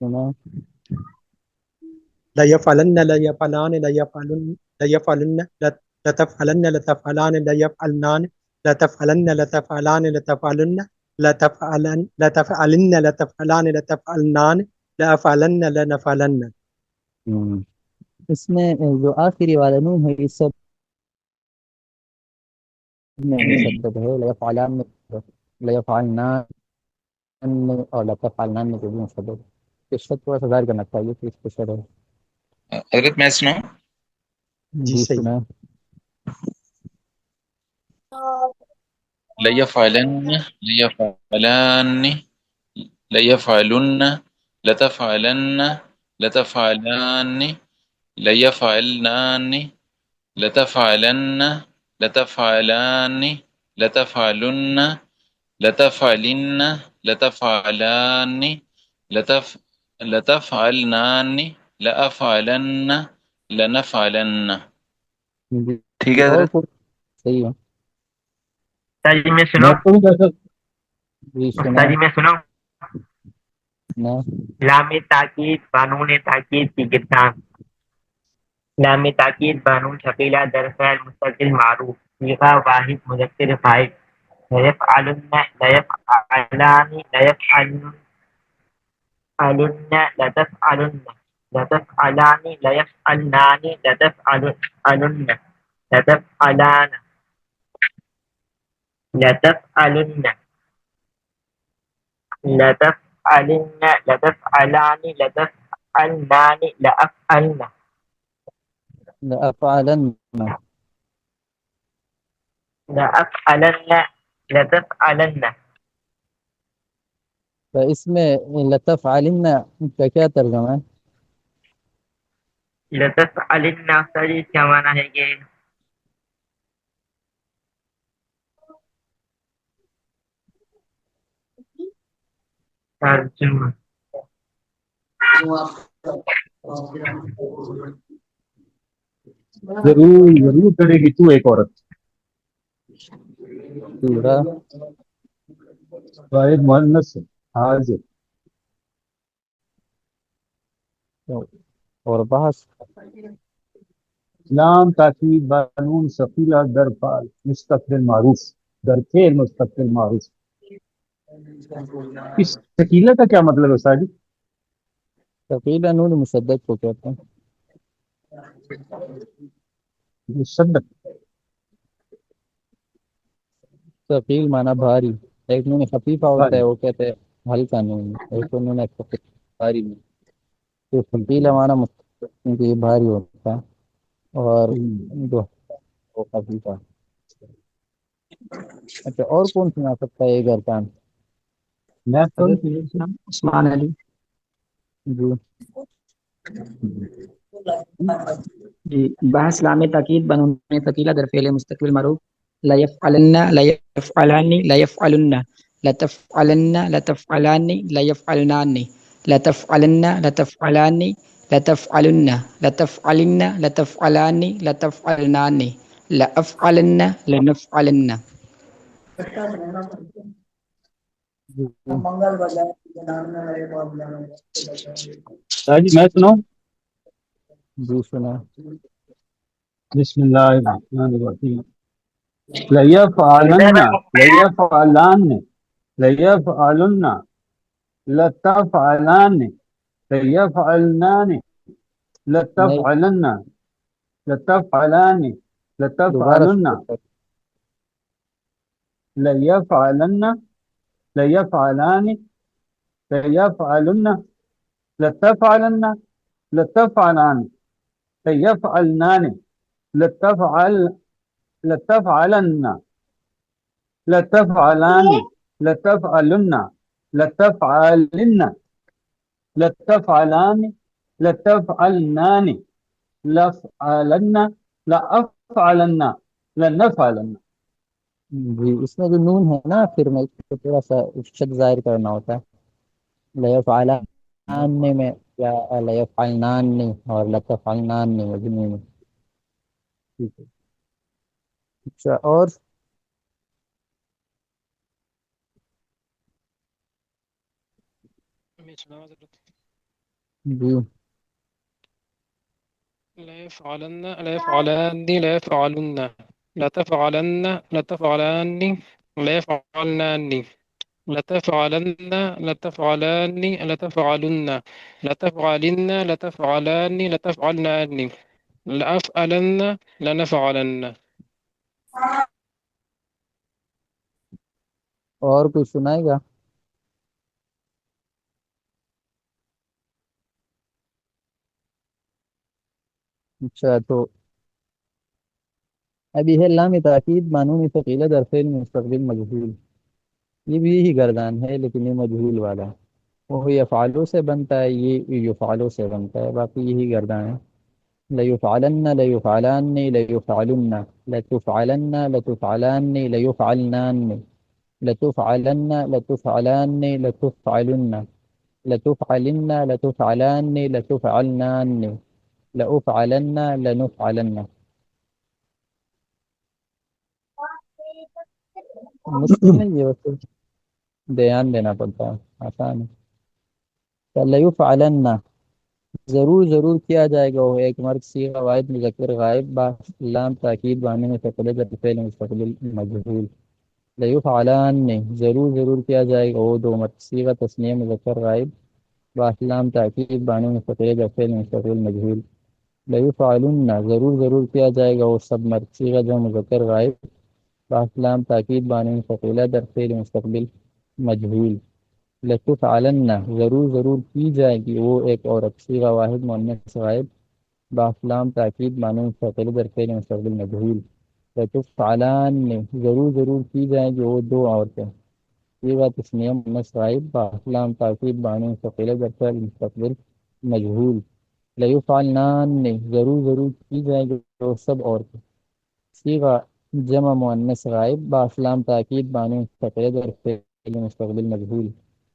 سنا لا يفعلن لا يفعلان لا يفعلن لا يفعلن لا تفعلن لا تفعلان لا يفعلنان لا تفعلن لا تفعلان لا تفعلن لا تفعلن لا تفعلن لا تفعلان لا تفعلنان لا أفعلن لا نفعلن. اس میں جو آخری والا نون ہے اس سب میں مشدد ہے، لیفعلن لیفعلن اور لتفعلن میں جو بھی مشدد ہے، اس سے تھوڑا سا ظاہر کرنا چاہیے کہ اس کو شد ہے۔ حضرت میں سناؤں؟ جی جی صحیح. سنا لیفعلن لیفعلان لیفعلن لتفعلن لتفعلان لیفعلنان لتفعلن لتفعلان لتفعلن لتفعلن لتفعلان لتفعلنان لأفعلن لنفعلن. جی ٹھیک ہے اور حضرت؟ کوئی صحیح ہے؟ استاد جی میں میں سناؤں؟ پڑھوں کیسے؟ جی سنا استاد جی میں سناؤں؟ نہ لام تاکید قانون تاکید کی گردان. لام تاکید بانون شکیلہ در فعل مستقل معروف صیغہ واحد مذکر فاعل. لیفعلن لیفعلان لیفعلن لتفعلن لتفعلان ليفعلنان لتفعلن لتفعلان لتفعلن لتفعلن لتفعلان لتفعلنان لأفعلن لأفعلن لأفعلن لتفعلن. تو اس میں لتفعلن کا کیا ترجمہ ہے؟ لتفعلن سر کیا معنی ہے کہ ترجمہ ضرور ضرور کرے گی تو ایک عورت سورہ واحد مؤنث ہے، حاضر. اور بحث لام تاکید بانون ثقیلہ در فعل مستقبل معروف در فعل مستقبل معروف. اس ثقیلہ کا کیا مطلب ہے ساجد؟ ثقیلہ نون مشدد کو کہتے ہیں۔ مشدد. ثقیل معنی بھاری، ایک نون خفیفہ ہوتا ہے وہ کہتے ہیں ہلکا نون، ایک نون بھاری نون، تو ثقیلہ معنی مستقل کیونکہ یہ بھاری ہوتا ہے، اور جو وہ خفیفہ۔ اچھا اور کون سنا سکتا ہے یہ گردان؟ میں حضرت میرا نام عثمان علی. جی جی بحث لام تاکید بنون ثقیلہ در فعل مستقبل معروف لیفعلن لیفعلان لیفعلن لتفعلن لتفعلان لیفعلنان لتفعلن لتفعلان لتفعلن لتفعلن لتفعلان لتفعلنان لأفعلن لنفعلن. جی ساجد میں سناؤں؟ جی سنا بسم اللہ الرحمن الرحیم. لیفعلن ادھر لیفعلان لیفعلن لتفعلان لیفعلنان نہیں، لتفعلن لتفعلان دوبارہ لتفعلن شروع کر۔ ليفعلن ليفعلان ليفعلن لتفعلن لتفعلان ليفعلنان لتفعل لتفعلن لتفعلان لتفعلن لتفعلن لتفعلان لتفعلنان لفعلن لأفعلن لنفعلن. جی اس میں جو نون ہے نا پھر میں اس کو تھوڑا سا شد ظاہر کرنا ہوتا ہے، لیفعلان میں یا لیفعلنان اور لتفعلنان میں بھی نون ہے۔ ٹھیک ہے، اچھا اور میں سنا حضرت جی ليفعلن ليفعلن ليفعلن لتفعلن لتفعلن ليفعلن لتفعلن لتفعلن لتفعلن لتفعلن لتفعلن لتفعلن لأفعلن لنفعلن. اور کچھ سنائے گا؟ اچھا تو ابھی ہے لام تاکید معنون ثقیلہ در فعل مستقبل مجہول، یہ بھی یہی گردان ہے لیکن یہ مجہول والا، وہ یفعلو سے بنتا ہے، یہ یفعلو سے بنتا ہے، باقی یہی گردان ہے۔ لیفعلن لیفعلن لیفعلن لتفعلن لتفعلن لیفعلنان لتفعلن لتفعلن لتفعلن لتفعلن لتفعلن لتفعلنان لأفعلن لنفعلن۔ مشکل نہیں ہے، بس دھیان دینا پڑتا ہے، آسان ہے۔ لیفعلن ضرور ضرور کیا جائے گا وہ ایک مرد صیغہ واحد مذکر غائب با لام تاکید بانے میں تقلید فعل مستقبل مجہول۔ لیفعلان ضرور ضرور کیا جائے گا وہ دو مرد صیغہ تثنیہ مذکر غائب با لام تاکید بانے میں تقلید فعل مستقبل مجہول۔ لیفعلن ضرور ضرور کیا جائے گا وہ سب مرد صیغہ جو مذکر غائب با لام تاکید بانے میں تقلید در فعل مستقبل مجہول۔ لتفعلن ضرور ضرور کی جائے گی وہ ایک عورت صیغہ واحد مؤنث غائب بافلام تاکید معنی مستقل در فعل مستقبل مجہول۔ لتفعلان ضرور ضرور کی جائے گی وہ دو عورتیں صیغہ تثنیہ مؤنث غائب بافلام تاکید معنی مستقل در فعل مستقبل مجہول۔ لیفعلنان ضرور ضرور کی جائے گی وہ سب عورتیں صیغہ جمع مؤنث غائب بافلام تاکید معنی مستقل در فعل مستقبل مجہول۔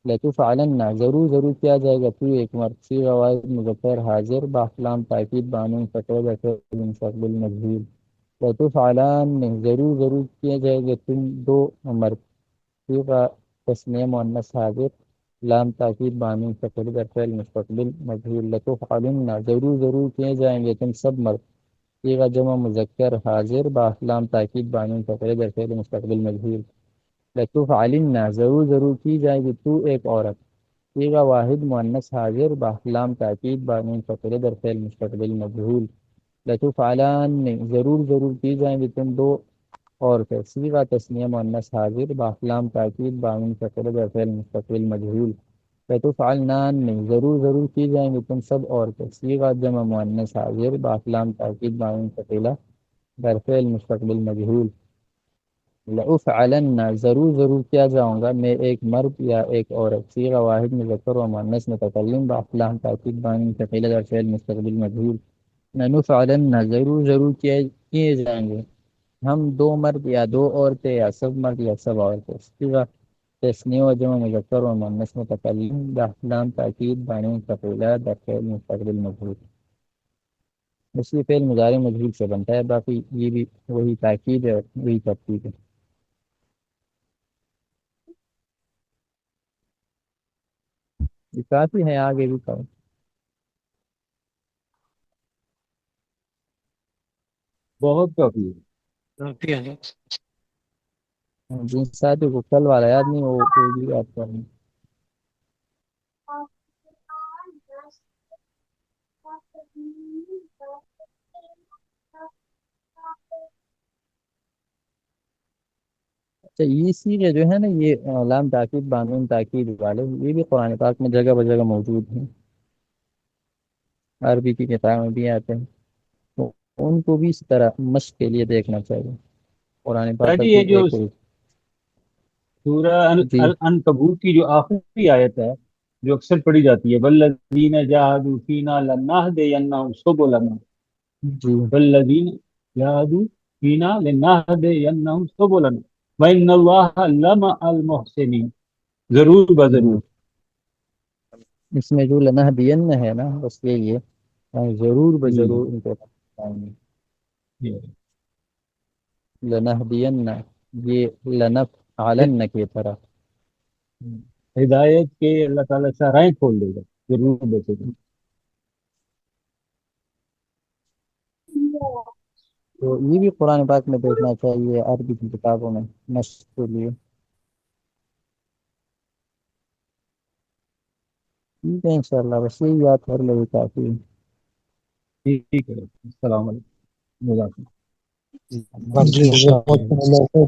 لتفعلن ضرور ضرور کیا جائے گا تو ایک مرد صیغہ واحد مذکر حاضر باخلام تاکید بانون فقید فعل مستقبل مجہول۔ لتفعلن ضرور ضرور کیا جائے گا تم دو مرد صیغہ تثنیہ مؤنث حاضر لام تاکید بانون فقید فعل مستقبل مجہول۔ لتفعلن ضرور ضرور کیے جائیں گے تم سب مرد صیغہ جمع مذکر حاضر باخلام تاکید بانون فقید فعل مستقبل مجہول۔ لتفعلن ضرور ضرور کی جائے گی تو ایک عورت صیغہ واحد مؤنث حاضر باخلام تاکید بانون فقید در فعل مستقبل مجہول۔ لتفعلان ضرور ضرور کی جائیں گی تم دو عورتیں صیغہ تثنیہ مؤنث حاضر باخلام تاکید بانون فقید در فعل مستقبل مجہول۔ لتفعلنان ضرور ضرور کی جائیں گی تم سب عورتیں صیغہ جمع مؤنث حاضر باخلام تاکید بانون فقیلہ در فعل مستقبل مجہول۔ لأفعلن ضرور ضرور کیا جاؤں گا میں ایک مرد یا ایک عورت صیغہ واحد مذکر و مؤنث متکلم باخلام تاکید بانی ثقیلہ در فعل مستقبل مجہول۔ لنفعلن ضرور ضرور کیے جائیں گے ہم دو مرد یا دو عورتیں یا سب مرد یا سب عورتیں صیغہ تثنیہ و جمع مذکر و مؤنث متکلم باخلام تاکید بانی ثقیلہ در فعل مستقبل مجہول۔ اسی فعل مضارع مجہول سے بنتا ہے، باقی یہ بھی وہی تاکید ہے اور وہی ترتیب ہے۔ یہ کافی ہے، آگے بھی کہو۔ بہت کافی ہے۔ جن ساتھی کو کل والا یاد نہیں وہ بھی یاد کریں۔ اچھا یہ سیغے جو ہے نا یہ لام تاکید بانون تاکید والے یہ بھی قرآن پاک میں جگہ بجگہ موجود ہیں، عربی کی کتاب میں بھی آتے ہیں، تو ان کو بھی اس طرح مشق کے لیے دیکھنا چاہیے۔ قرآن پاک جی کی یہ جو ایک سورہ جی عنکبوت کی جو آخری آیت ہے جو اکثر پڑھی جاتی ہے والذین جاہدوا فینا لنہدینہم سبلنا، جی والذین جاہدوا فینا لنہدینہم سبلنا وان اللہ لمع المحسنین، ضرور بضرور۔ اس میں جو لنہدین ہے نا بس یہی ہے، ضرور جی بضرور ان کو بتائیں گے۔ جی۔ لنہدین یہ لنفعلن کی طرح۔ ہدایت کے اللہ تعالیٰ شاہراہیں کھول دے گا، ضرور بضرور۔ تو یہ بھی قرآن پاک میں دیکھنا چاہیے عربی کی کتابوں میں مشق کے لیے. ٹھیک ہے انشاءاللہ بس یہی یاد کر لے کافی ہے. ٹھیک ہے. السلام علیکم. جزاک اللہ. جزاک اللہ خیر.